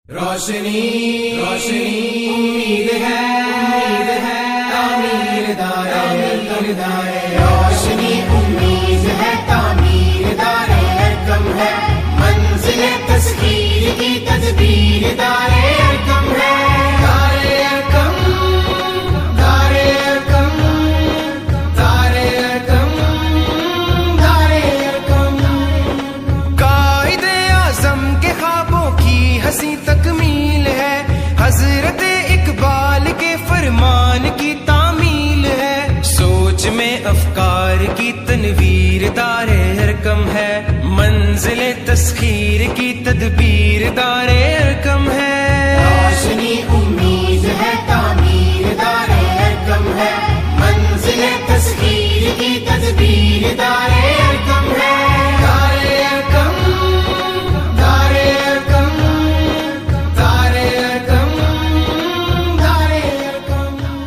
روشنی روشنی امید ہے تعمیر دار روشنی امید ہے تعمیر دار ارکم ہے منزل تسخیر کی تدبیر دار ارکم ہے دار ارکم دار ارکم دار ارکم دار ارکم قائد اعظم کے خوابوں کی ہنسی تکمیل ہے حضرت اقبال کے فرمان کی تعمیل ہے سوچ میں افکار کی تنویر دار ارکم ہے منزل تسخیر کی تدبیر دار